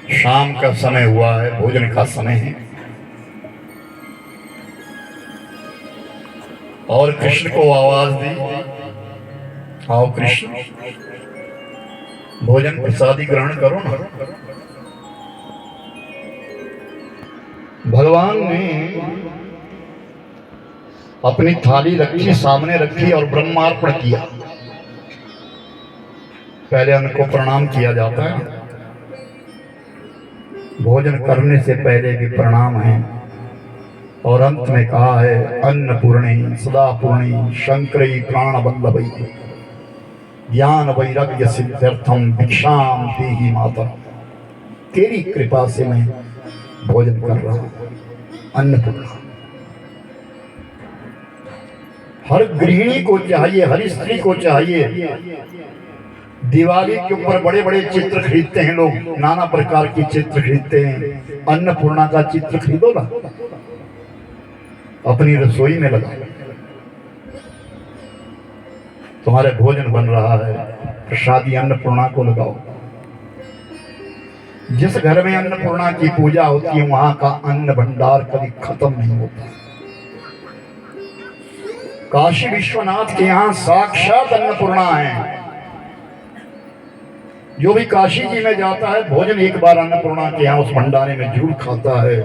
शाम का समय हुआ है, भोजन का समय है। और कृष्ण को आवाज दी, आओ कृष्ण, भोजन प्रसादी ग्रहण करो ना। भगवान ने अपनी थाली रखी, सामने रखी और ब्रह्मार्पण किया। पहले अन्न को प्रणाम किया जाता है, भोजन करने से पहले भी प्रणाम है। और अंत में कहा है, अन्नपूर्णे सदा पूर्णे शंकरी प्राण वल्लभई ज्ञान वैराग्य सिद्ध्यर्थम भिक्षाम देहि माता। तेरी कृपा से मैं भोजन कर रहा हूं। अन्नपूर्णा हर गृहिणी को चाहिए, हर स्त्री को चाहिए। दिवाली के ऊपर बड़े बड़े चित्र खरीदते हैं लोग, नाना प्रकार के चित्र खरीदते हैं। अन्नपूर्णा का चित्र खरीदो ना, अपनी रसोई में लगा। तुम्हारे भोजन बन रहा है, प्रसादी अन्नपूर्णा को लगाओ। जिस घर में अन्नपूर्णा की पूजा होती है, वहां का अन्न भंडार कभी खत्म नहीं होता। काशी विश्वनाथ के यहाँ साक्षात अन्नपूर्णा है। जो भी काशी जी में जाता है, भोजन एक बार अन्नपूर्णा के यहाँ उस भंडारे में जरूर खाता है।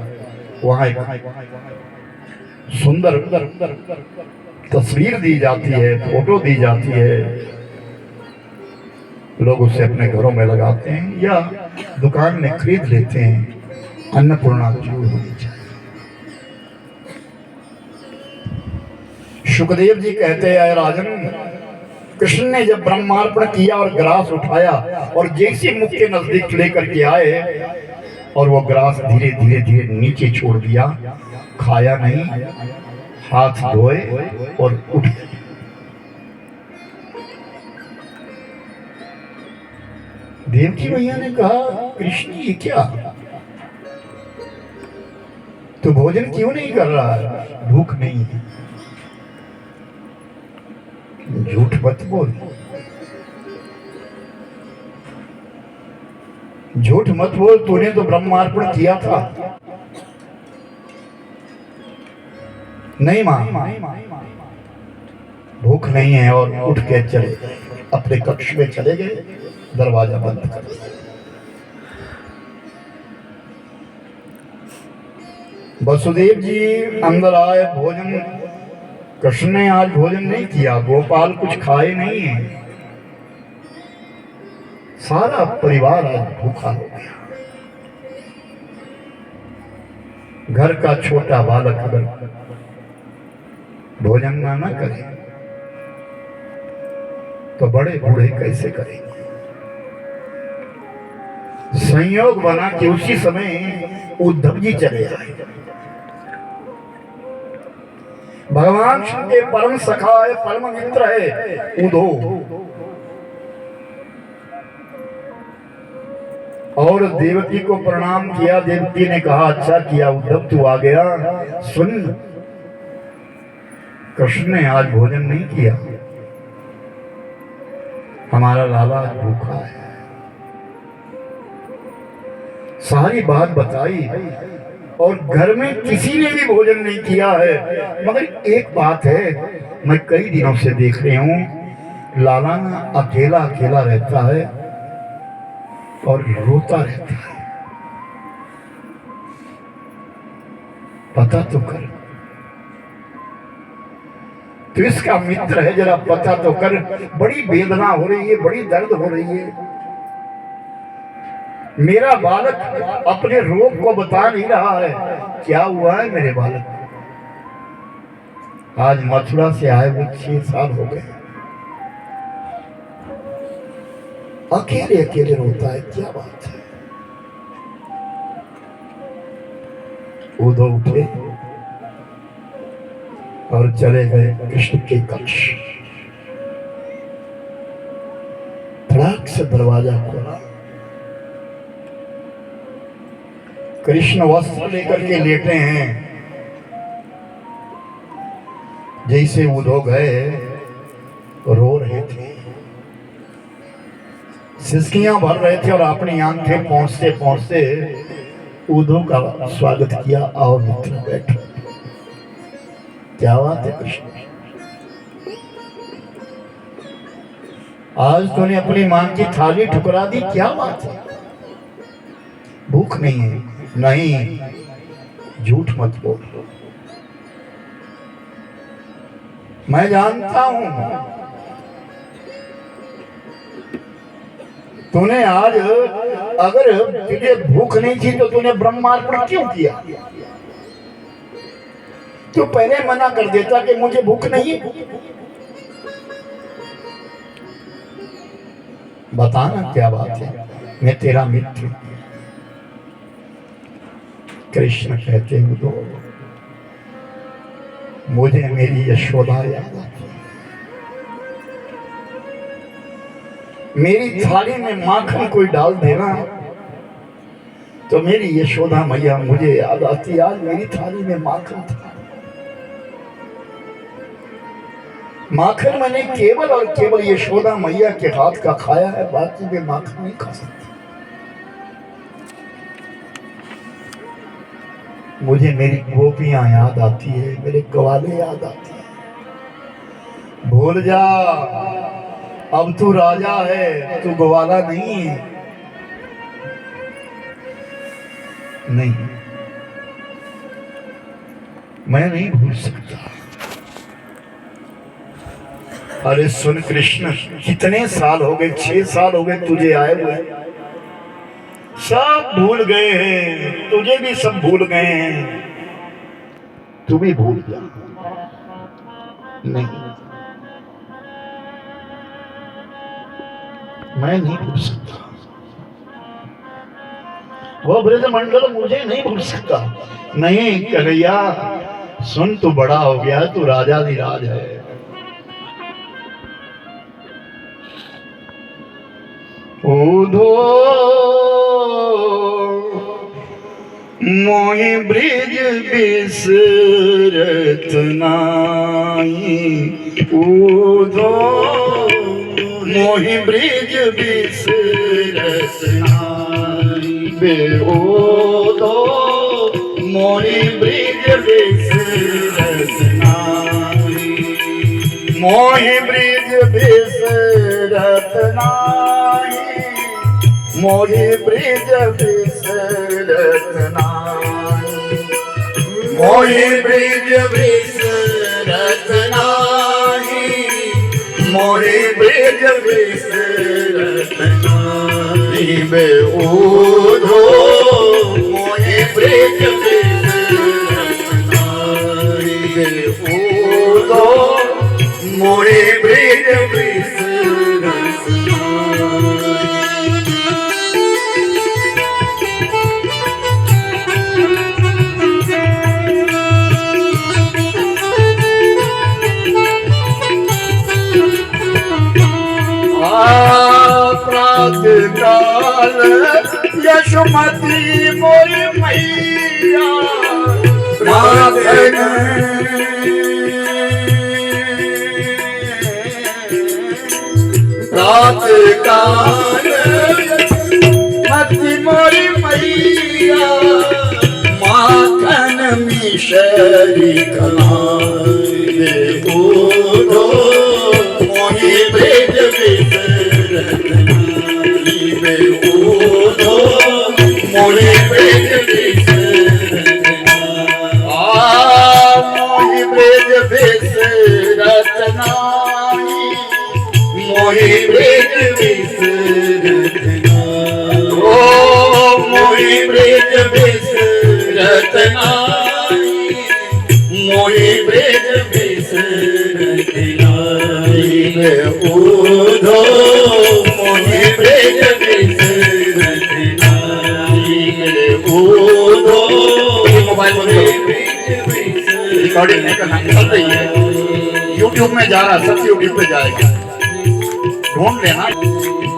वहां एक सुंदर तस्वीर दी जाती है, फोटो दी जाती है। लोग उसे अपने घरों में लगाते हैं या दुकान में खरीद लेते हैं। अन्नपूर्णा जरूर होनी चाहिए। सुखदेव जी कहते हैं, राजन, कृष्ण ने जब ब्रह्मार्पण किया और ग्रास उठाया और जैसे मुख के नजदीक लेकर के आए और वो ग्रास धीरे धीरे धीरे नीचे छोड़ दिया, खाया नहीं, हाथ धोए और उठ गए। देवकी मैया ने कहा, कृष्ण ये क्या, तो भोजन क्यों नहीं कर रहा है? भूख नहीं है। झूठ मत बोल, झूठ मत बोल, तूने तो ब्रह्मार्पण किया था। नहीं मां, भूख नहीं है। और उठ के चले गए, अपने कक्ष में चले गए, दरवाजा बंद कर दिया। वसुदेव जी अंदर आए, भोजन, कृष्ण ने आज भोजन नहीं किया, गोपाल कुछ खाए नहीं है, सारा परिवार आज भूखा हो गया। घर का छोटा बालक अगर भोजन ना करे तो बड़े बूढ़े कैसे करेंगे? संयोग बना कि उसी समय उद्धव जी चले आए। भगवान शिव के परम सखा है, परम मित्र है उद्धव। और देवकी को प्रणाम किया। देवकी ने कहा, अच्छा किया उद्धव तू आ गया। सुन, कृष्ण ने आज भोजन नहीं किया, हमारा लाला भूखा है। सारी बात बताई और घर में किसी ने भी भोजन नहीं किया है। मगर एक बात है, मैं कई दिनों से देख रही हूं, लाला ना अकेला अकेला रहता है और रोता रहता है। पता तो कर, तो इसका मित्र है, जरा पता तो कर। बड़ी वेदना हो रही है, बड़ी दर्द हो रही है। मेरा बालक अपने रोग को बता नहीं रहा है, क्या हुआ है मेरे बालक? आज मथुरा से आए हुए 6 साल हो गए, अकेले अकेले रोता है, क्या बात है? उद्धव उठे और चले गए कृष्ण के कक्ष। धड़ाक से दरवाजा खोला, कृष्ण वस्त्र लेकर के लेटे हैं। जैसे उद्धव गए रो रहे थे, सिसकियां भर रहे थे और अपनी आंखें पहुंचते पहुंचते उद्धव का स्वागत किया। आओ मित्र बैठो। क्या बात है कृष्ण, आज तूने अपनी मां की थाली ठुकरा दी, क्या बात है? भूख नहीं है? नहीं, झूठ मत बोल। मैं जानता हूं तूने आज, अगर तुझे भूख नहीं थी तो तूने ब्रह्मार्पण क्यों किया? तू पहले मना कर देता कि मुझे भूख नहीं है। बताना क्या बात है, मैं तेरा मित्र। कृष्ण कहते हो तो मुझे मेरी यशोदा याद आती है। मेरी थाली में माखन कोई डाल देना तो मेरी यशोदा मैया मुझे याद आती। आज मेरी थाली में माखन था। माखन मैंने केवल और केवल यशोदा मैया के हाथ का खाया है, बाकी में माखन नहीं खा सकती। मुझे मेरी गोपियां याद आती है, मेरे ग्वाले याद आते हैं। भूल जा, अब तू राजा है, तू ग्वाला नहीं है। नहीं, मैं नहीं भूल सकता। अरे सुन कृष्ण, कितने साल हो गए, 6 साल हो गए तुझे आए हुए, सब भूल गए हैं, तुझे भी सब भूल गए हैं। तू भी भूल जा। नहीं, मैं नहीं भूल सकता। वो ब्रजमंडल मुझे नहीं भूल सकता। नहीं कन्हैया सुन, तू बड़ा हो गया, तू राजाधिराज है। उधो मोहि ब्रिज बिसरत नाई, उधो मोहि ब्रिज बिसरत नाई, बेओधो मोहि ब्रिज बिसरत नाई, मोहि ब्रिज बिसरत नाई, मोहि ब्रिज बिसरत नाई, मोहि ब्रिज बिसरत नाई, मोहि ब्रिज बिसरत नाई, बेओधो मोहि ब्रिज बिसरत नाई, बेओधो मोहि ब्रिज बिसरत नाई। काल यशोमती मोरी मैया, प्रार्थना काल यशोमती मोरी मैया, माखन मिश्री कलाए, उधो मोहि ब्रिज बिसरत नाई, बेओधो मोहि ब्रिज बिसरत नाई, मोहि ब्रिज बिसरत नाई, मोहि ब्रिज बिसरत नाई, ओ मोहि ब्रिज बिसरत नाई, मोहि ब्रिज बिसरत नाई, बेओधो मोहि ब्रिज बिसरत नाई, बेओधो। मोबाइल रिकॉर्डिंग नहीं करना, चल रही है, यूट्यूब में जा रहा, सब यूट्यूब पे जाएगा, ढूंढ लेना।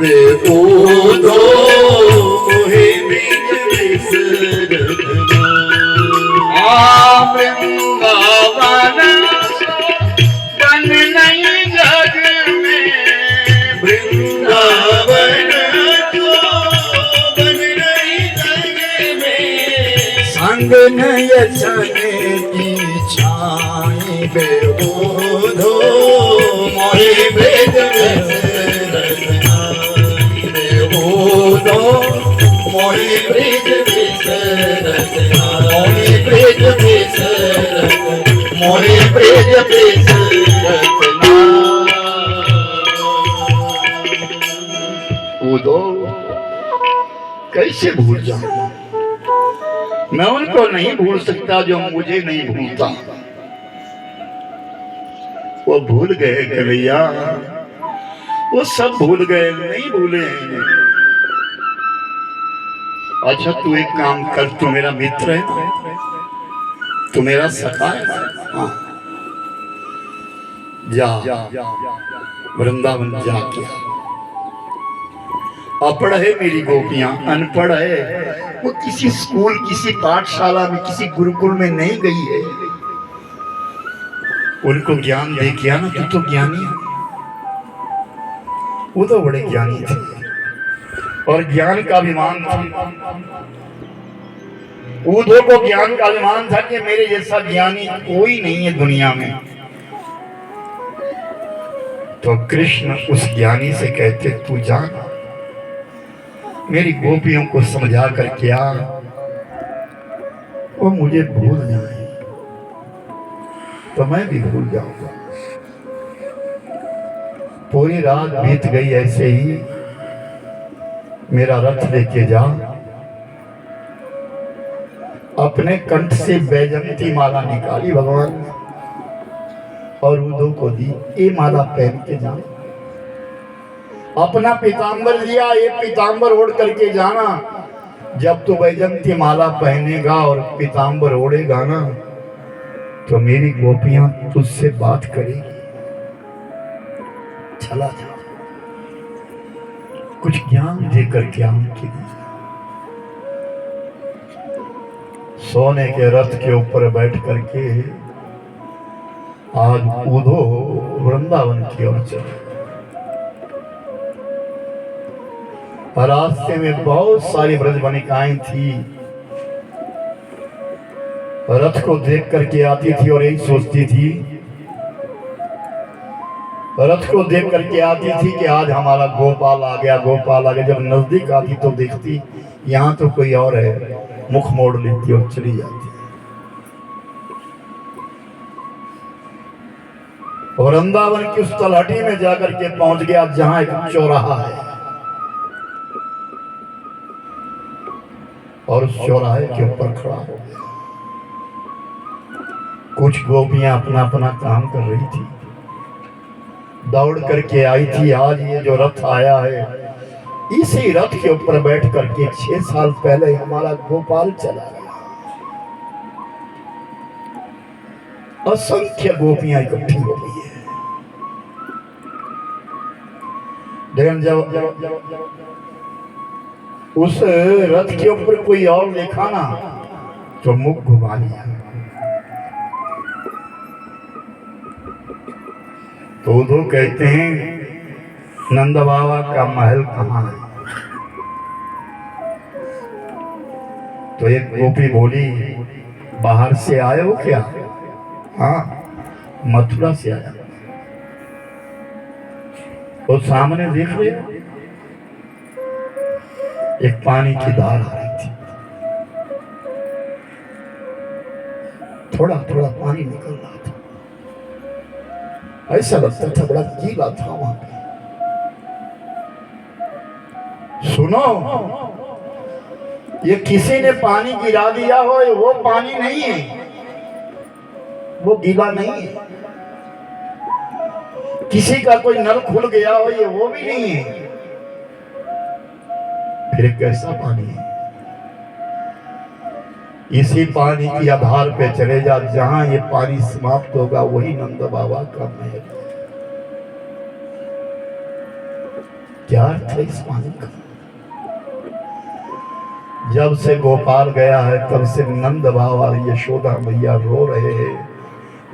बेओधो मोहि ब्रिज बिसरत नाई, वृंदावन बन नहीं जग में, वृंदावन नयन की छाई बेहोदो मोहे ब्रज बेहोदो मोहे ब्रज मोहे ब्रज मोहे ब्रज दो कैसे भूल जाऊं? मैं उनको नहीं भूल सकता जो मुझे नहीं भूलता। वो भूल गए कन्हैया, वो सब भूल गए, नहीं भूले। अच्छा तू एक काम कर, तू मेरा मित्र है, तू मेरा सखा है। हाँ जा वृंदावन जाके। अपढ़ है मेरी गोपियां, अनपढ़ है, वो किसी स्कूल किसी पाठशाला में किसी गुरुकुल में नहीं गई है। उनको ज्ञान दे के आना, तू तो ज्ञानी है। वो तो बड़े ज्ञानी थे और ज्ञान का अभिमान था। उद्धव को ज्ञान का अभिमान था कि मेरे जैसा ज्ञानी कोई नहीं है दुनिया में। तो कृष्ण उस ज्ञानी से कहते तू जाना, मेरी गोपियों को समझा कर क्या वो मुझे भूल जाए तो मैं भी भूल जाऊंगा। पूरी रात बीत गई ऐसे ही। मेरा रथ लेके जा, अपने कंठ से बैजंती माला निकाली भगवान ने और उद्धव को दी। ये माला पहन के जा। अपना पीतांबर लिया, ये पीतांबर ओढ़ करके जाना। जब तू बैजंती माला पहनेगा और पीतांबर ओढ़ेगा ना तो मेरी गोपियां तुझसे बात करेगी। चला जा, कुछ ज्ञान देकर के उनके लिए। सोने के रथ के ऊपर बैठ करके आज उद्धव वृंदावन की ओर चले। रास्ते में बहुत सारी ब्रजबनिकाएं थी, रथ को देख करके आती थी और यही सोचती थी, रथ को देख करके आती थी कि आज हमारा गोपाल आ गया, गोपाल आ गया। जब नजदीक आती तो देखती यहाँ तो कोई और है, मुख मोड़ लेती और चली जाती। वृंदावन की उस तलहटी में जाकर के पहुंच गया जहां एक चौराहा है और उस चौराहे के ऊपर खड़ा हो गया। कुछ गोपियां अपना अपना काम कर रही थी, दौड़ करके आई थी। आज ये जो रथ आया है, इसी रथ के ऊपर बैठ करके 6 साल पहले हमारा गोपाल चला गया। असंख्य गोपियां इकट्ठी हो गई है। लेकिन जब उस रथ के ऊपर कोई और देखा ना तो मुख घुमा लिया। तो उद्धव कहते हैं नंद बाबा का महल कहाँ है? तो एक गोपी बोली बाहर से आए हो क्या? हाँ, मथुरा से आया। तो सामने देख रहे हो एक पानी की धार आ रही थी, थोड़ा थोड़ा पानी निकल रहा था। ऐसा लगता था बड़ा गीला था वहां पे। सुनो, ये किसी ने पानी गिरा दिया हो, वो पानी नहीं है, वो गीला नहीं है। किसी का कोई नल खुल गया हो, ये वो भी नहीं है। फिर कैसा पानी है? इसी पानी की आधार पे चले जा, जहां ये पानी समाप्त होगा वही नंद बाबा का महल। क्या अर्थ है इस पानी का? जब से गोपाल गया है तब से नंद बाबा और यशोदा मैया रो रहे हैं,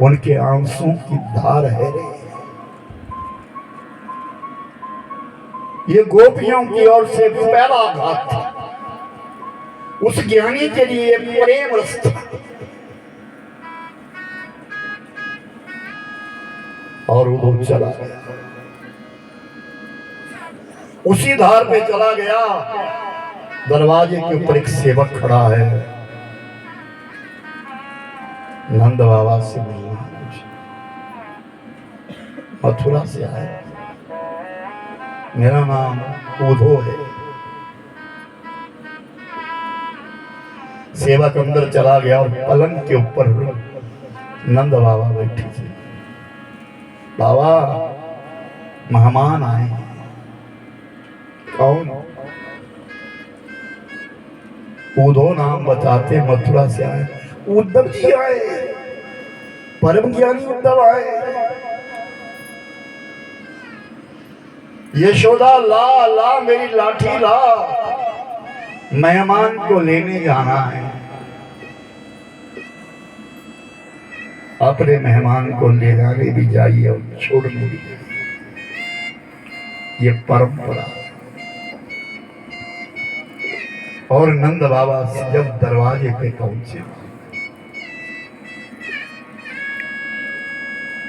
उनके आंसू की धार है रे। ये गोपियों की ओर से पहला आघात था। उस ज्ञानी के लिए प्रेम रस था और वो चला गया, उसी धार पे चला गया। दरवाजे के ऊपर एक सेवक खड़ा है, नंद बाबा से मिलना, मथुरा से आया, मेरा नाम उधो है। सेवक अंदर चला गया और पलंग के ऊपर नंद बाबा बैठे थे। बाबा मेहमान आए। कौन? उधो नाम बताते, मथुरा से आए। उद्धव जी आए, परम ज्ञानी उद्धव आए। यशोदा ला ला मेरी लाठी ला, मेहमान को लेने जाना है। अपने मेहमान को ले जाने भी जाइए और छोड़ने भी जाइए, ये परंपरा। और नंद बाबा जब दरवाजे पे पहुंचे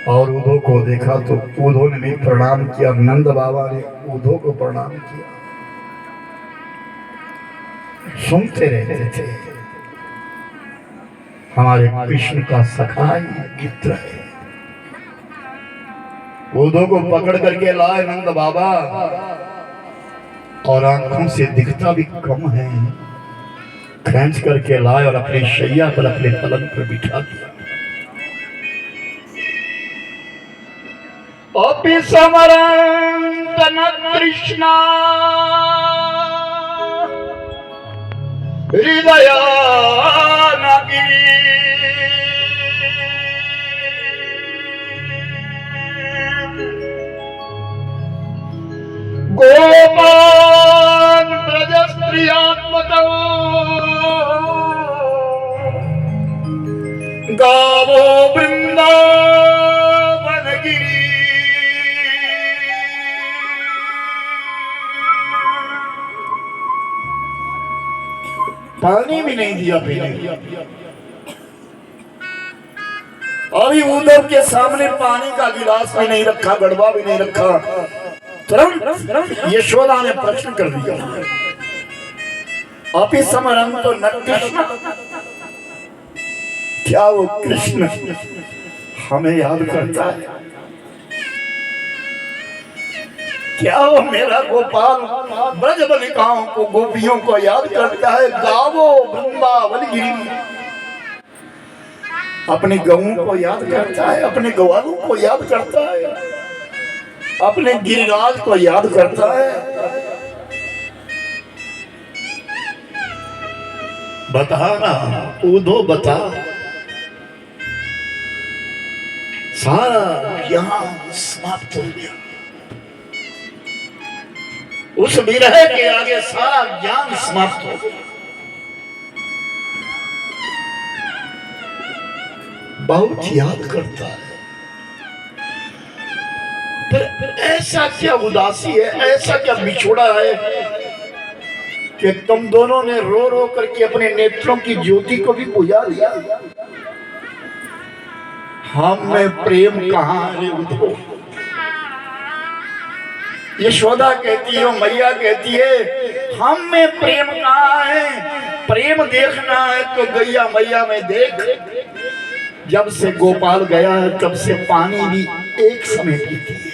और उधो को देखा तो उधो ने भी प्रणाम किया, नंद बाबा ने उधो को प्रणाम किया। सुनते रहते थे, हमारे कृष्ण का सखा मित्र है। उधो को पकड़ करके लाए नंद बाबा, और आंखों से दिखता भी कम है, खींच करके लाए और अपनी शैया पर, अपने पलंग पर बिठा दिया। अपि समरंतन कृष्णा हृदय नगिरी गोपान ब्रज स्त्रियात्मक गावो वृंदावन गिरी। पानी भी नहीं दिया पीने। अभी उद्धव के सामने पानी का गिलास भी नहीं रखा, गड़वा भी नहीं रखा। तुरंत यशोदा ने प्रश्न कर दिया, अपि समरंत तो न कृष्ण, क्या वो कृष्ण हमें याद करता है? क्या वो मेरा गोपाल ब्रज बलिकाओं को, गोपियों को याद करता है? गावो वृंदावन गिरी, अपने गऊं को याद करता है, अपने ग्वालों को याद करता है, अपने गिरिराज को याद करता है। बता ना उधो, बता। सारा ज्ञान समाप्त हो गया, उस विरह के आगे सारा ज्ञान समाप्त हो गया। बहुत याद करता है, पर ऐसा क्या उदासी है, ऐसा क्या बिछोड़ा है कि तुम दोनों ने रो रो करके अपने नेत्रों की ज्योति को भी बुझा दिया। हम में प्रेम कहाँ है उधो? यशोदा कहती है, मैया कहती है, हम में प्रेम कहाँ है? प्रेम देखना है तो गैया मैया में देख। जब से गोपाल गया है तब से पानी भी एक समय पीती है।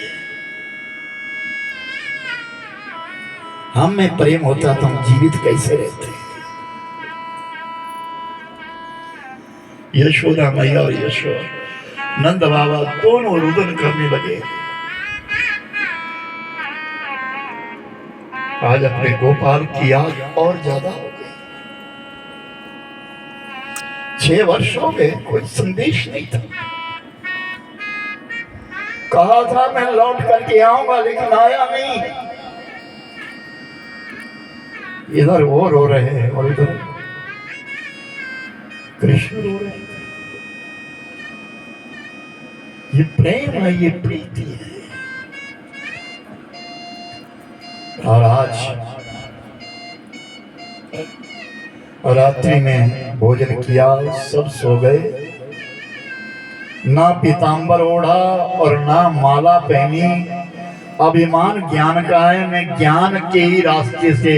हम में प्रेम होता तो हम जीवित कैसे रहते? यशोदा मैया और यशोदा नंद बाबा दोनों रुदन करने लगे। आज अपने गोपाल की याद और ज्यादा हो गई। 6 वर्ष हो गए, कोई संदेश नहीं था। कहा था मैं लौट करके आऊंगा, लेकिन आया नहीं। इधर वो रो रहे हैं और इधर कृष्ण रो रहे हैं। ये प्रेम है, ये प्रीति है। और आज रात्रि में भोजन किया, सब सो गए। ना पीतांबर ओढ़ा और ना माला पहनी। अभिमान ज्ञान का है, मैं ज्ञान के ही रास्ते से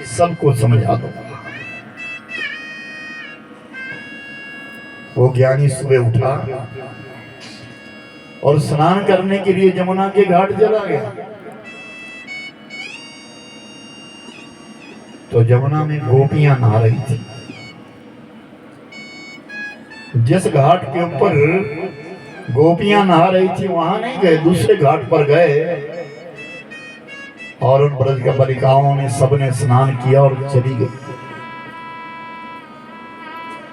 सबको समझा दूंगा। वो ज्ञानी सुबह उठा और स्नान करने के लिए यमुना के घाट चला गया। तो यमुना में गोपियां नहा रही थी। जिस घाट के ऊपर गोपियां नहा रही थी वहां नहीं गए, दूसरे घाट पर गए और उन ब्रज के बालिकाओं ने सबने स्नान किया और चली गई।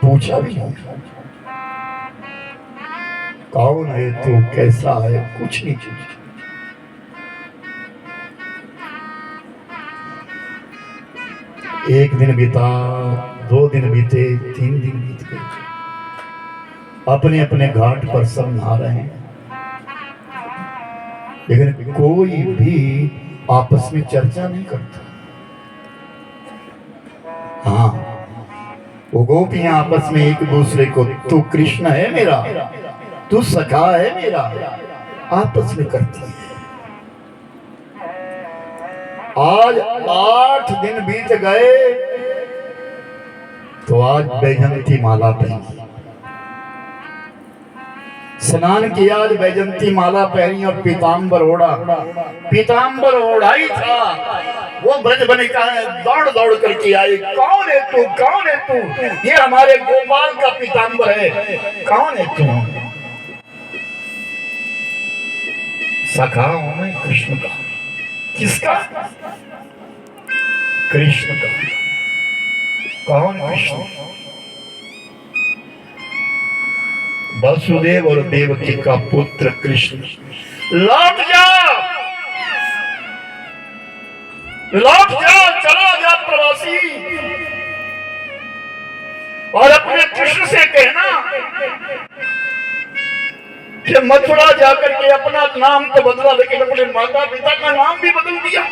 पूछा भी नहीं कौन है तू, कैसा है, कुछ नहीं पूछा। एक दिन बीता, 2 दिन बीते, 3 दिन बीत गए। अपने अपने घाट पर सब नहा रहे हैं, लेकिन कोई भी आपस में चर्चा नहीं करता। हाँ, वो गोपियां आपस में एक दूसरे को, तू कृष्ण है मेरा, तू सखा है मेरा, आपस में करती है। आज 8 दिन बीत गए तो आज वैजंती माला पहनी, स्नान किया, आज वैजंती माला पहनी और पीतांबर ओढ़ा। पीतांबर ओढ़ा ही था, वो ब्रज बनिका दौड़ दौड़ करके आई। कौन है तू, कौन है तू? ये हमारे गोपाल का पीतांबर है, कौन है तू? सखा हूं मैं कृष्ण का। किसका? कृष्ण का। कौन कृष्ण? वसुदेव और देवकी का पुत्र कृष्ण। लौट जा, लौट जा, चला जा प्रवासी, और अपने कृष्ण से कहना कि मथुरा जाकर के अपना नाम तो बदला, लेकिन अपने माता पिता का नाम भी बदल दिया।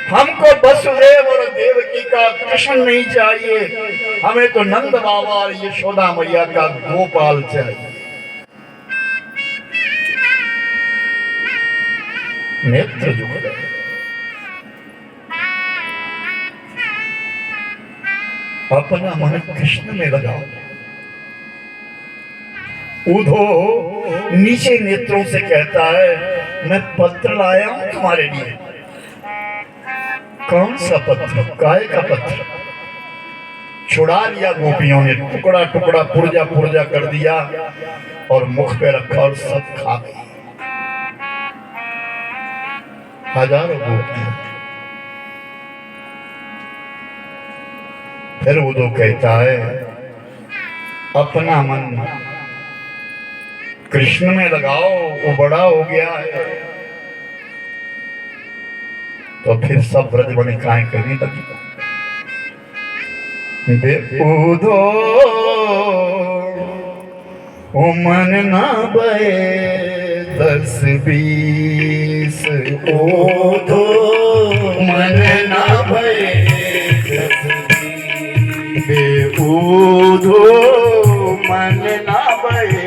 हमको वसुदेव और देवकी का कृष्ण नहीं चाहिए, हमें तो नंद बाबा और यशोदा मैया का गोपाल चाहिए। नेत्र जुड़ गए। अपना मन कृष्ण में लगाओ। उधो नीचे नेत्रों से कहता है, मैं पत्र लाया हूं तुम्हारे लिए। कौन सा पत्र? काय का पत्र? छुड़ा लिया गोपियों ने, टुकड़ा टुकड़ा पुर्जा पुर्जा कर दिया और मुख पे रखा और सब खा गई। हजारों गोपियां। फिर उधो कहता है, अपना मन कृष्ण में लगाओ, वो बड़ा हो गया है। तो फिर सब ब्रज बनिकाएं करने लगी। उधो मन ना बहे 10-20, उधो मन ना बहे 10-20, उधो मन ना बहे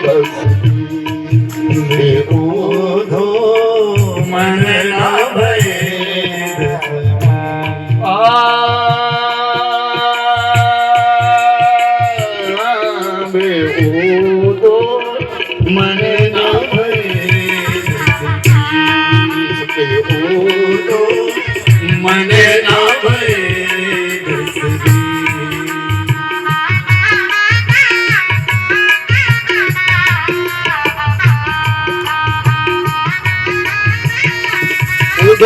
10-20, उधो मन ना बहे 10-20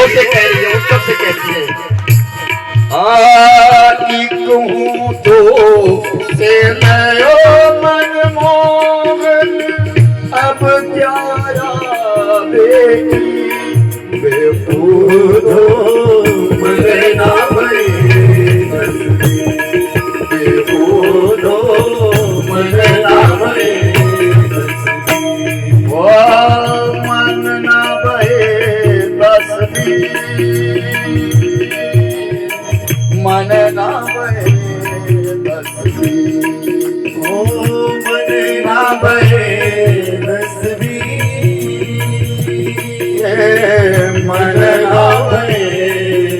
से कह रही है, उत्तर से कहती है, आकी कहूं तो से नयो मन मोहन, अब क्या बेटी बेबूधो मन ना भरे, बेबूधो मन ना भरे, वो मन ना भरे 10-20, मन ना बहे बस भी, ओ मन ना बहे बस भी, मन ना बहे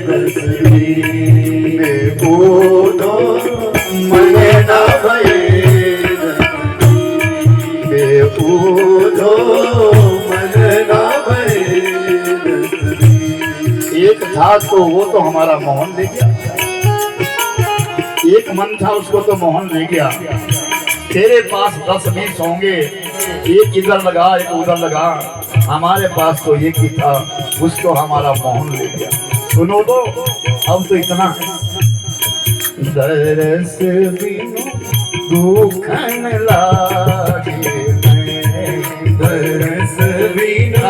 बस भी, बेबूदो मन ना बहे बेबूदो मन ना बहे बस भी। एक था तो वो तो हमारा मोहन ले गया, एक मन था उसको तो मोहन ले गया। तेरे पास 10-20 होंगे, एक इधर लगा एक उधर लगा, हमारे पास तो एक ही था, उसको हमारा मोहन ले गया। सुनो तो अब तो इतना दरस बिनु दुख न लागे, दरस बिनु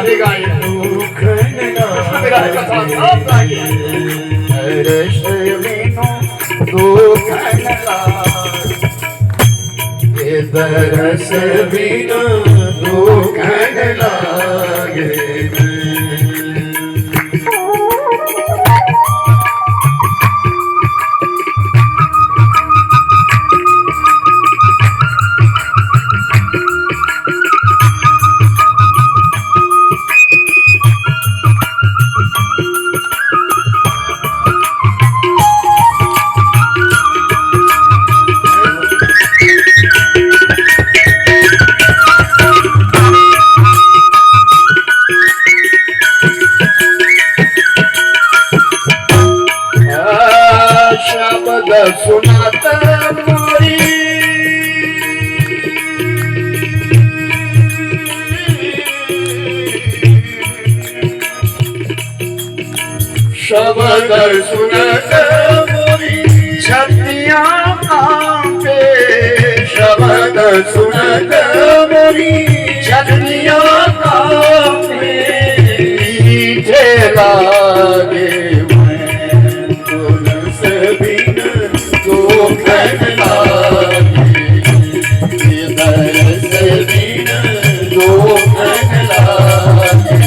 दुख न लागे, दरस बिनु दुख न लागे, दरस बिनु दुख न लागे। शब्द सुनत मोरी शब्द सुनत मोरी छतियां कांपे, शब्द सुनत मोरी छतियां कांपे, मीठे लागे तुलस बिन दुख न लागे, दरस बिन दुख न लागे,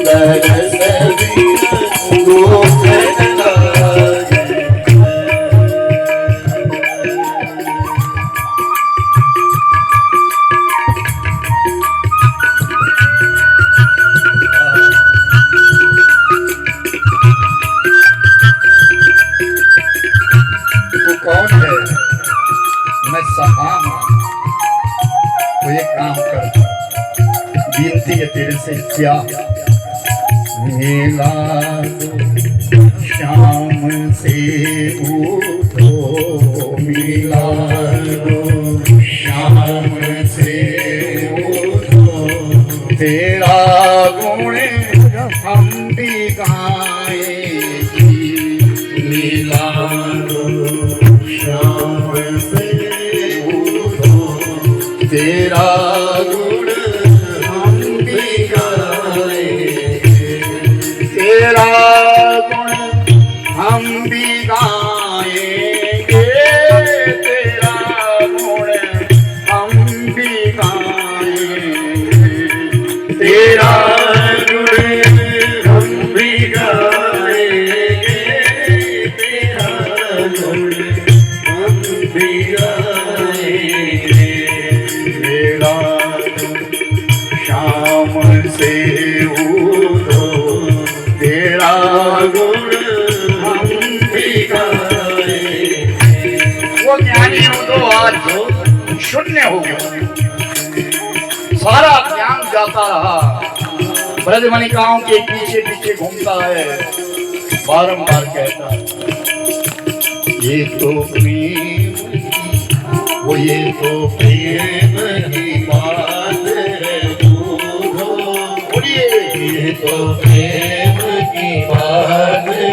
दरस बिन दुख न लागे। तू कौन है? मैं सकाम हूं। तो एक काम कर, विनती है तेरे से क्या, मिला दो शाम से उठो, मिला दो शाम से उठो, तेरा गुण हम भी गाएंगे, मिला दो शाम से उठो, तेरा गुण हम भी गाएंगे, तेरा गुण हम भी गाएंगे, तेरा गुण हम भी गाएंगे, तेरा गुण हम भी गाएंगे, तेरा गुण हम भी गाएंगे, तेरा शाम से उठो, तेरा गुण हम भी गाएंगे। वो ज्ञानी हो तो आज शून्य हो गया, सारा ज्ञान जाता रहा, ब्रजमणिकाओं के पीछे पीछे घूमता है, बारंबार कहता है ये तो प्रेम, वो ये तो प्रेम की बात है, बोलिए ये तो प्रेम की बात है,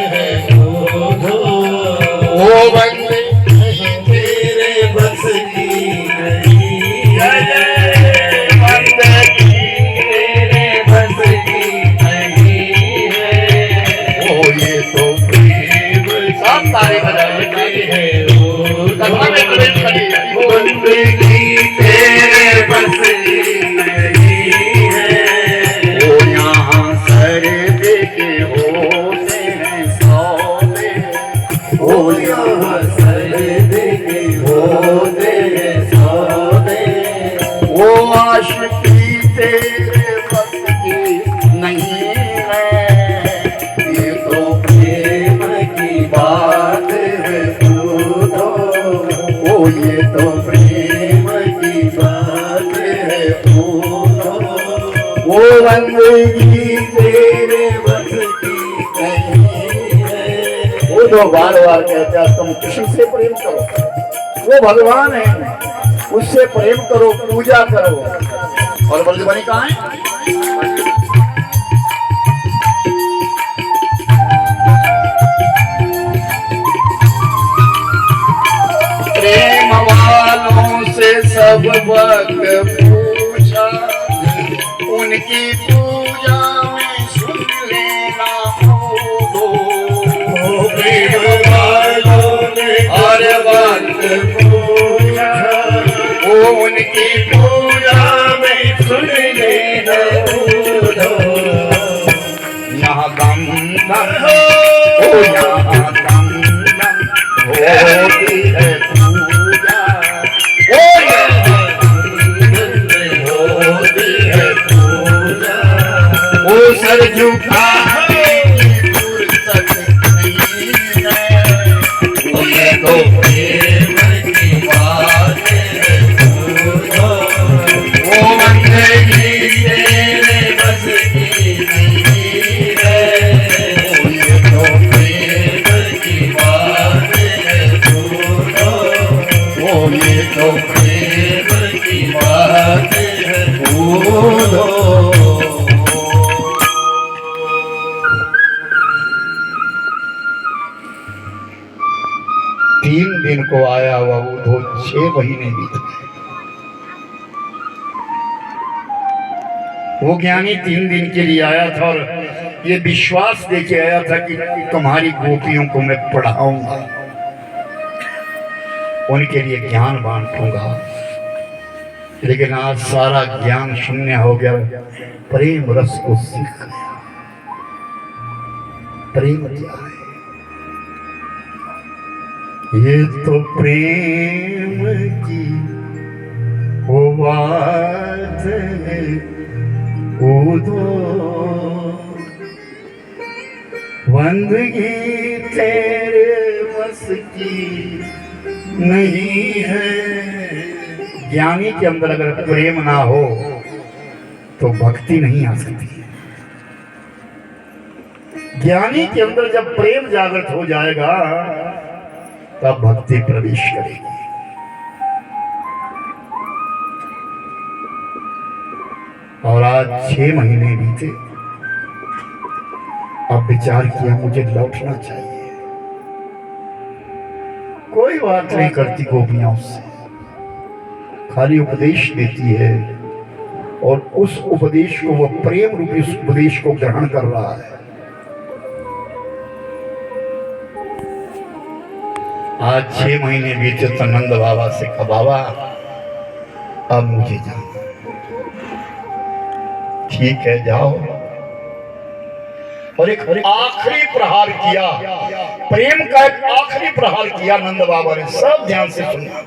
ओ बंदे तेरे बस की नहीं है, बंदे तेरे बस की नहीं है, ओ ये तो प्रेम सब तारे बात है, वो बंदगी तेरे बस की नहीं है, वो यहाँ सर के होते हैं सौदे, उद्धव बार बार कहता है तुम कृष्ण से प्रेम करो, वो भगवान है, उससे प्रेम करो, पूजा करो। और बलदेवनी कहाँ है? प्रेम वालों से सब वक्त पूछा, उनकी पूजा में सुन लेना हो। प्रेम वालों ने हर वक्त पूछा, वो उनकी पूजा में सुन लेना हो। यहाँ गम गम हो, यहाँ गम गम होती है पूजा, ओ होती है पूजा, ओ सर झुका फुर्सत नहीं है, ये तो प्रेम की बात है पूजा, वो बंदगी तेरे बस की नहीं है, ये तो प्रेम की बात है पूजा, वो ये तो प्रेम की बात है पूजा। तीन दिन को आया हुआ वो तो 6 महीने बीत गए। वो ज्ञानी 3 दिन के लिए आया था और ये विश्वास देके आया था कि तुम्हारी गोपियों को मैं पढ़ाऊंगा, उनके लिए ज्ञान बांटूंगा। लेकिन आज सारा ज्ञान शून्य हो गया, प्रेम रस को सीख गया। प्रेम क्या है? ये तो प्रेम की वो बात है, उदो बंदगी तेरे बस की नहीं है। ज्ञानी के अंदर अगर प्रेम ना हो तो भक्ति नहीं आ सकती। ज्ञानी के अंदर जब प्रेम जागृत हो जाएगा तब भक्ति प्रवेश करेगी। और आज 6 महीने बीते, अब विचार किया मुझे लौटना चाहिए। कोई बात नहीं करती गोपियां उससे, खाली उपदेश देती है और उस उपदेश को, वो प्रेम रूपी उस उपदेश को ग्रहण कर रहा है। आज 6 महीने बीते तो नंद बाबा से कहा, बाबा अब मुझे जाना। ठीक है जाओ। और एक आखिरी प्रहार किया, प्रेम का एक आखिरी प्रहार किया नंद बाबा ने। सब ध्यान से सुना,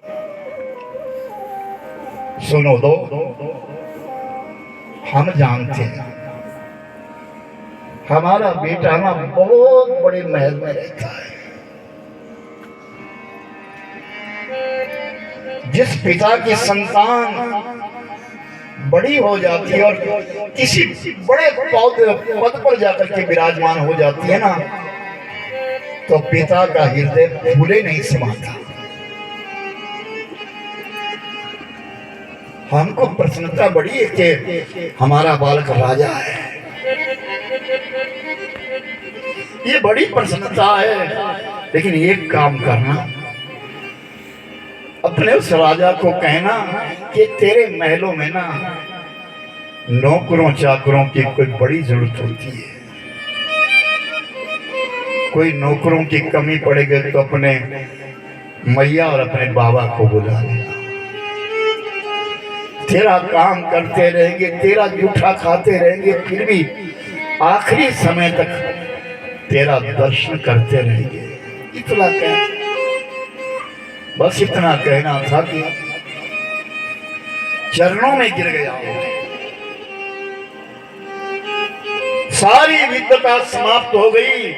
सुनो दो। हम जानते हैं हमारा बेटा ना बहुत बड़े महल में रहता है। जिस पिता की संतान बड़ी हो जाती है और किसी बड़े पद पर जाकर के विराजमान हो जाती है ना, तो पिता का हृदय फूले नहीं समाता। हमको प्रसन्नता बड़ी है कि हमारा बालक राजा है, ये बड़ी प्रसन्नता है। लेकिन एक काम करना, अपने उस राजा को कहना कि तेरे महलों में ना नौकरों चाकरों की कोई बड़ी जरूरत होती है, कोई नौकरों की कमी पड़ेगी तो अपने मैया और अपने बाबा को बुला लेना। तेरा काम करते रहेंगे, तेरा जूठा खाते रहेंगे, फिर भी आखिरी समय तक तेरा दर्शन करते रहेंगे। इतना कहना, बस इतना कहना था कि चरणों में गिर गया। सारी विद्वता समाप्त हो गई,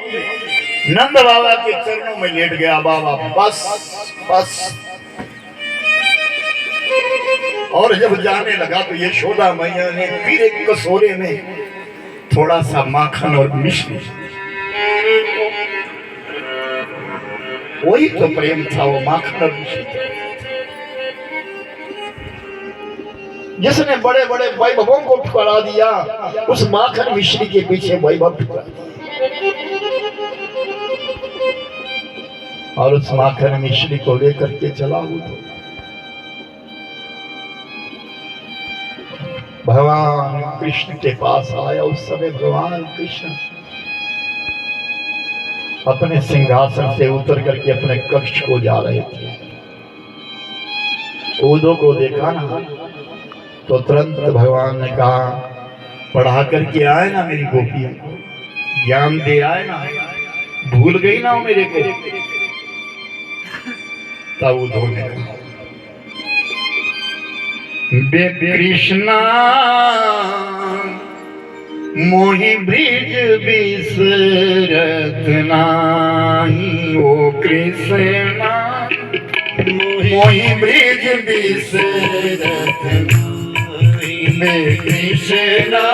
नंद बाबा के चरणों में लेट गया। बाबा बस बस। और जब जाने लगा तो यशोदा मैया ने फिर एक कटोरे में थोड़ा सा माखन और मिश्री वही तो प्रेम था, वो माखन और मिश्री था, जिसने बड़े बड़े वैभवों को ठुकरा दिया, उस माखन मिश्री के पीछे वैभव ठुकरा दिया। और उस माखन मिश्री को लेकर के चला वो तो भगवान कृष्ण के पास आया। उस समय भगवान कृष्ण अपने सिंहासन से उतर करके अपने कक्ष को जा रहे थे। उदो को देखा ना तो तुरंत भगवान ने कहा, पढ़ा करके आए ना मेरी गोपियों को, ज्ञान दे आए ना, भूल गई ना वो मेरे को। तब उदो ने कहा, बे कृष्णा मोहि ब्रिज बिसरत नाही, ओ कृष्णा मोहि ब्रिज बिसरत नाही, बे कृष्णा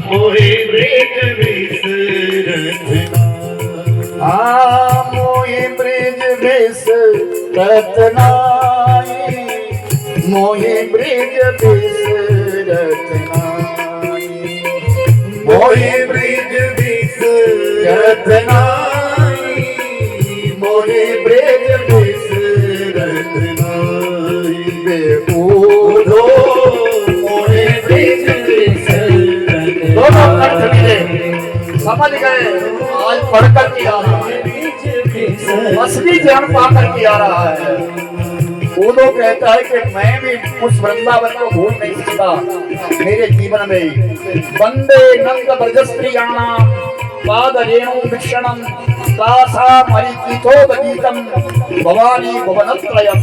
मोहि ब्रिज बिसरत नाही, मोहि ब्रिज बिसरत नाही, मोहि ब्रिज बिसरत नाही, मोहि ब्रिज बिसरत नाही, मोहि ब्रिज बिसरत नाही, बेउधो मोहि ब्रिज बिसरत। दोनों अर्थ मिले, समझ गए? आज पढ़कर के आ रहा है, असली ज्ञान पाकर के आ रहा है। वो तो कहता है कि मैं भी उस वृंदावन को भूल नहीं सकता। मेरे जीवन में वंदे नंद ब्रजस्त्रियाणाम पाद रेणु भिक्षणम तासाम हरिकीथोपगीतम भवानी भुवनत्रयम।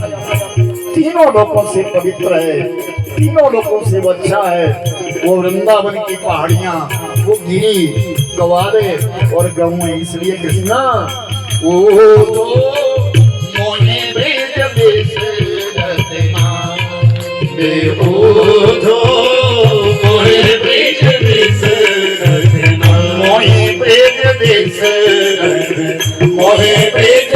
तीनों लोगों से पवित्र है, तीनों लोगों से वो अच्छा है। वो वृंदावन की पहाड़ियां, वो गिरी गवारे और गऊ, इसलिए कृष्णा ओ तो मोहे ब्रिज बिसरत नाही, बेउधो मोहे ब्रिज बिसरत नाही, मोहे ब्रिज बिसरत, मोहे ब्रिज